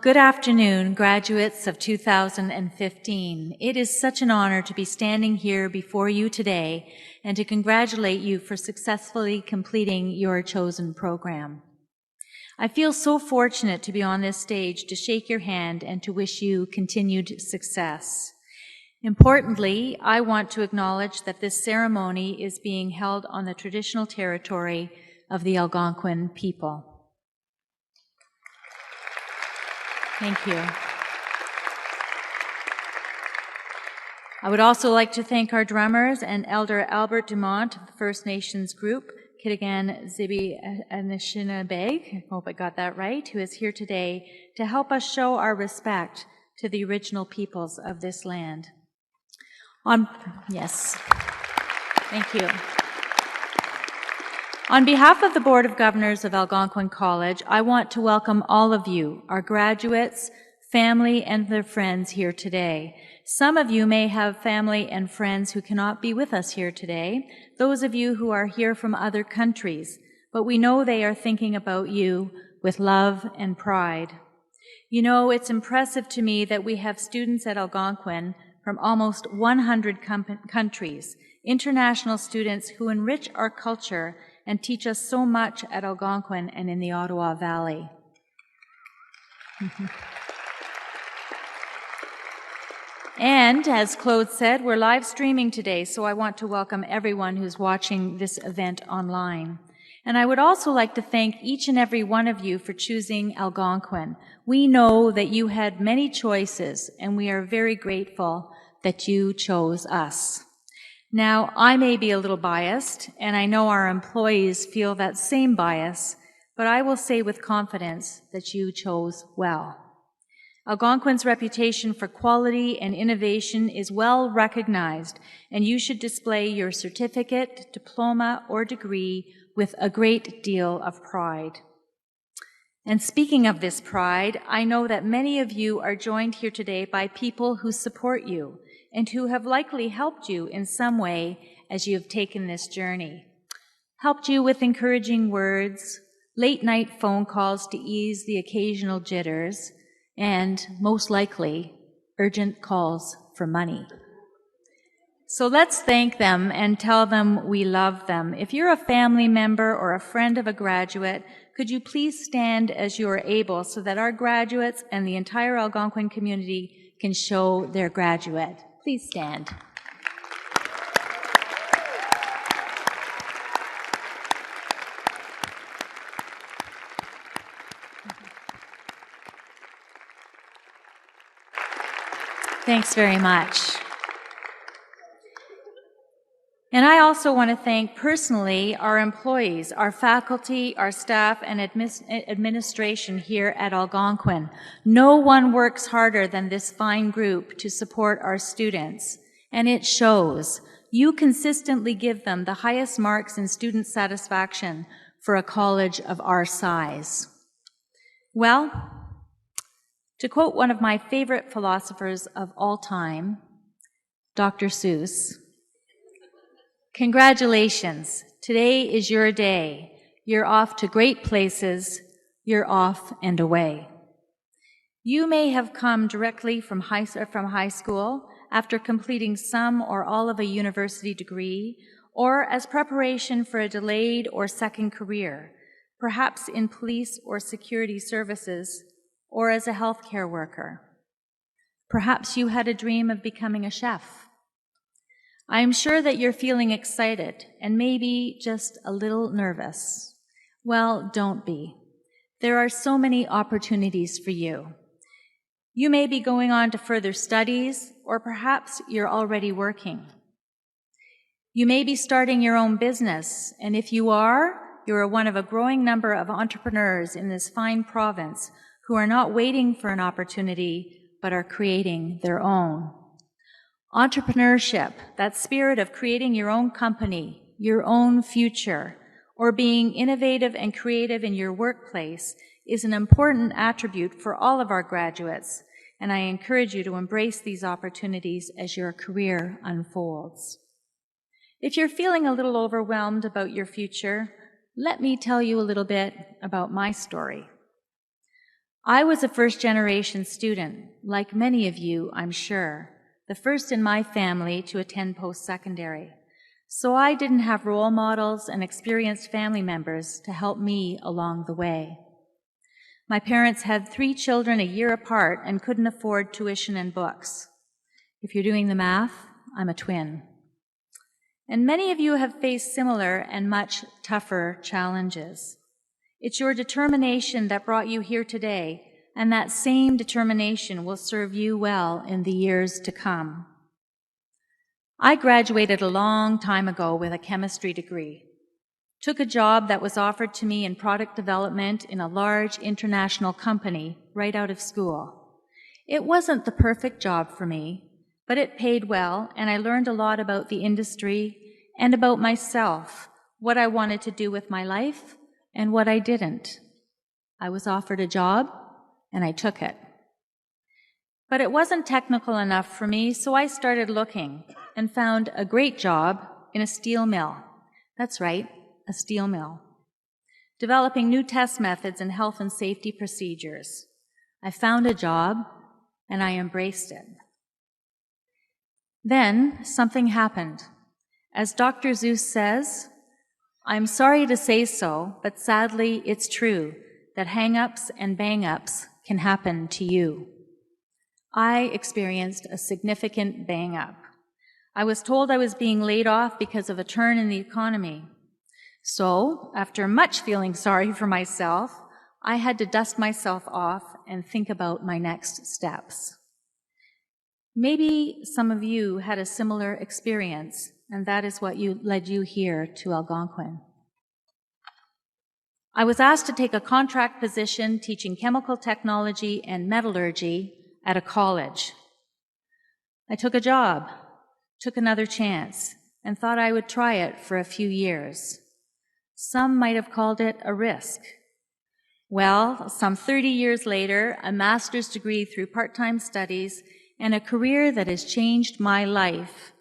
Good afternoon, graduates of 2015. It is such an honor to be standing here before you today and to congratulate you for successfully completing your chosen program. I feel so fortunate to be on this stage to shake your hand and to wish you continued success. Importantly, I want to acknowledge that this ceremony is being held on the traditional territory of the Algonquin people. Thank you. I would also like to thank our drummers and Elder Albert Dumont of the First Nations group, Kitigan Zibi Anishinabeg, I hope I got that right, who is here today to help us show our respect to the original peoples of this land. Yes, thank you. On behalf of the Board of Governors of Algonquin College, I want to welcome all of you, our graduates, family, and their friends here today. Some of you may have family and friends who cannot be with us here today, those of you who are here from other countries, but we know they are thinking about you with love and pride. You know, it's impressive to me that we have students at Algonquin from almost 100 countries, international students who enrich our culture and teach us so much at Algonquin and in the Ottawa Valley. And as Claude said, we're live streaming today, so I want to welcome everyone who's watching this event online. And I would also like to thank each and every one of you for choosing Algonquin. We know that you had many choices, and we are very grateful that you chose us. Now, I may be a little biased, and I know our employees feel that same bias, but I will say with confidence that you chose well. Algonquin's reputation for quality and innovation is well recognized, and you should display your certificate, diploma, or degree with a great deal of pride. And speaking of this pride, I know that many of you are joined here today by people who support you and who have likely helped you in some way as you have taken this journey. Helped you with encouraging words, late-night phone calls to ease the occasional jitters, and, most likely, urgent calls for money. So let's thank them and tell them we love them. If you're a family member or a friend of a graduate, could you please stand as you are able so that our graduates and the entire Algonquin community can show their graduate? Please stand. Thanks very much. And I also want to thank personally our employees, our faculty, our staff, and administration here at Algonquin. No one works harder than this fine group to support our students, and it shows. You consistently give them the highest marks in student satisfaction for a college of our size. Well, to quote one of my favorite philosophers of all time, Dr. Seuss, congratulations, today is your day. You're off to great places, you're off and away. You may have come directly from high school after completing some or all of a university degree, or as preparation for a delayed or second career, perhaps in police or security services, or as a healthcare worker. Perhaps you had a dream of becoming a chef. I am sure that you're feeling excited and maybe just a little nervous. Well, don't be. There are so many opportunities for you. You may be going on to further studies, or perhaps you're already working. You may be starting your own business, and if you are, you're one of a growing number of entrepreneurs in this fine province who are not waiting for an opportunity, but are creating their own. Entrepreneurship, that spirit of creating your own company, your own future, or being innovative and creative in your workplace, is an important attribute for all of our graduates, and I encourage you to embrace these opportunities as your career unfolds. If you're feeling a little overwhelmed about your future, let me tell you a little bit about my story. I was a first-generation student, like many of you, I'm sure, the first in my family to attend post-secondary. So I didn't have role models and experienced family members to help me along the way. My parents had 3 children a year apart and couldn't afford tuition and books. If you're doing the math, I'm a twin. And many of you have faced similar and much tougher challenges. It's your determination that brought you here today, and that same determination will serve you well in the years to come. I graduated a long time ago with a chemistry degree, took a job that was offered to me in product development in a large international company right out of school. It wasn't the perfect job for me, but it paid well, and I learned a lot about the industry and about myself, what I wanted to do with my life and what I didn't. I was offered a job, and I took it. But it wasn't technical enough for me, so I started looking and found a great job in a steel mill. That's right, a steel mill. Developing new test methods and health and safety procedures. I found a job, and I embraced it. Then something happened. As Dr. Seuss says, I'm sorry to say so, but sadly it's true that hang-ups and bang-ups can happen to you. I experienced a significant bang-up. I was told I was being laid off because of a turn in the economy. So, after much feeling sorry for myself, I had to dust myself off and think about my next steps. Maybe some of you had a similar experience, and that is what led you here to Algonquin. I was asked to take a contract position teaching chemical technology and metallurgy at a college. I took a job, took another chance, and thought I would try it for a few years. Some might have called it a risk. Well, some 30 years later, a master's degree through part-time studies and a career that has changed my life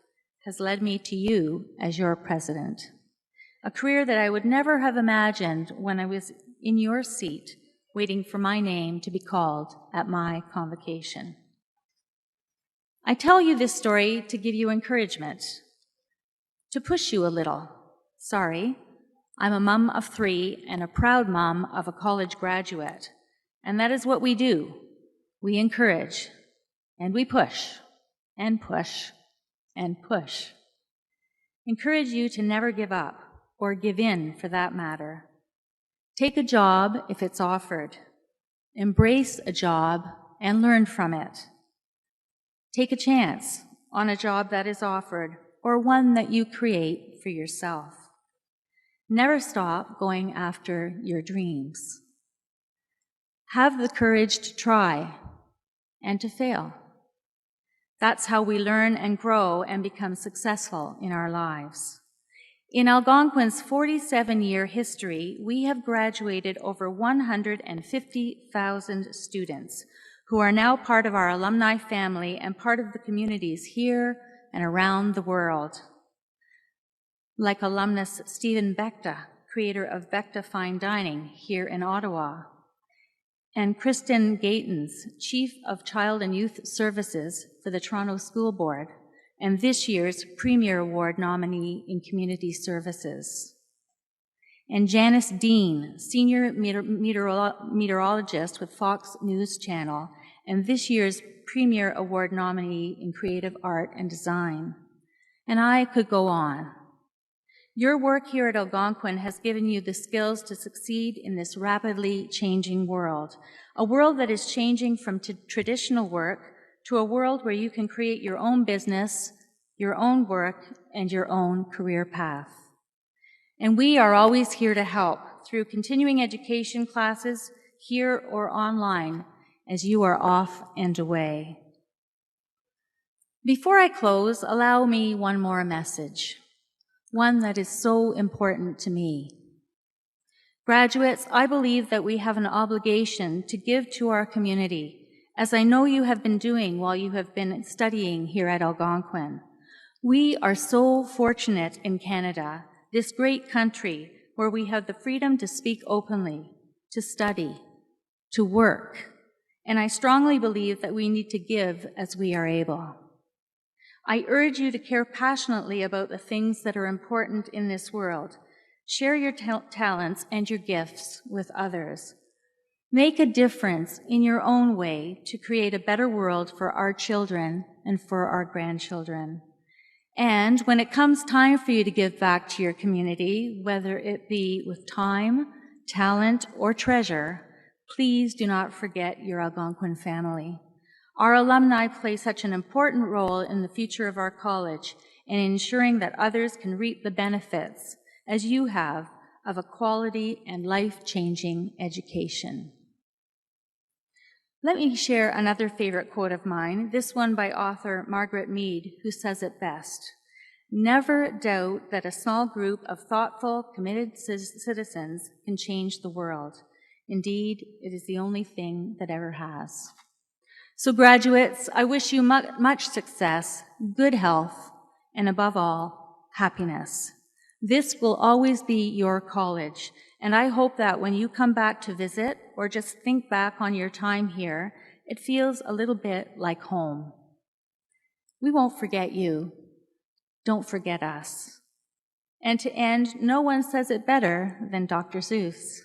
has led me to you as your president. A career that I would never have imagined when I was in your seat, waiting for my name to be called at my convocation. I tell you this story to give you encouragement, to push you a little. Sorry, I'm a mom of 3 and a proud mom of a college graduate, and that is what we do. We encourage, and we push, and push, and push. Encourage you to never give up, or give in for that matter. Take a job if it's offered. Embrace a job and learn from it. Take a chance on a job that is offered, or one that you create for yourself. Never stop going after your dreams. Have the courage to try and to fail. That's how we learn and grow and become successful in our lives. In Algonquin's 47-year history, we have graduated over 150,000 students who are now part of our alumni family and part of the communities here and around the world. Like alumnus Stephen Bechta, creator of Bechta Fine Dining here in Ottawa, and Kristen Gatens, Chief of Child and Youth Services for the Toronto School Board, and this year's Premier Award nominee in Community Services. And Janice Dean, Senior Meteorologist with Fox News Channel, and this year's Premier Award nominee in Creative Art and Design. And I could go on. Your work here at Algonquin has given you the skills to succeed in this rapidly changing world, a world that is changing from traditional work to a world where you can create your own business, your own work, and your own career path. And we are always here to help through continuing education classes, here or online, as you are off and away. Before I close, allow me one more message, one that is so important to me. Graduates, I believe that we have an obligation to give to our community, as I know you have been doing while you have been studying here at Algonquin. We are so fortunate in Canada, this great country where we have the freedom to speak openly, to study, to work, and I strongly believe that we need to give as we are able. I urge you to care passionately about the things that are important in this world. Share your talents and your gifts with others. Make a difference in your own way to create a better world for our children and for our grandchildren. And when it comes time for you to give back to your community, whether it be with time, talent, or treasure, please do not forget your Algonquin family. Our alumni play such an important role in the future of our college in ensuring that others can reap the benefits, as you have, of a quality and life-changing education. Let me share another favorite quote of mine, this one by author Margaret Mead, who says it best. Never doubt that a small group of thoughtful, committed citizens can change the world. Indeed, it is the only thing that ever has. So graduates, I wish you much success, good health, and above all, happiness. This will always be your college, and I hope that when you come back to visit or just think back on your time here, it feels a little bit like home. We won't forget you. Don't forget us. And to end, no one says it better than Dr. Seuss.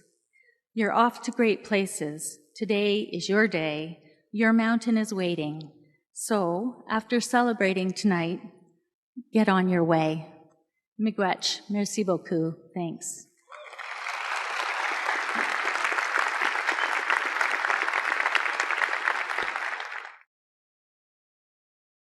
You're off to great places. Today is your day. Your mountain is waiting. So, after celebrating tonight, get on your way. Miigwech, merci beaucoup. Thanks.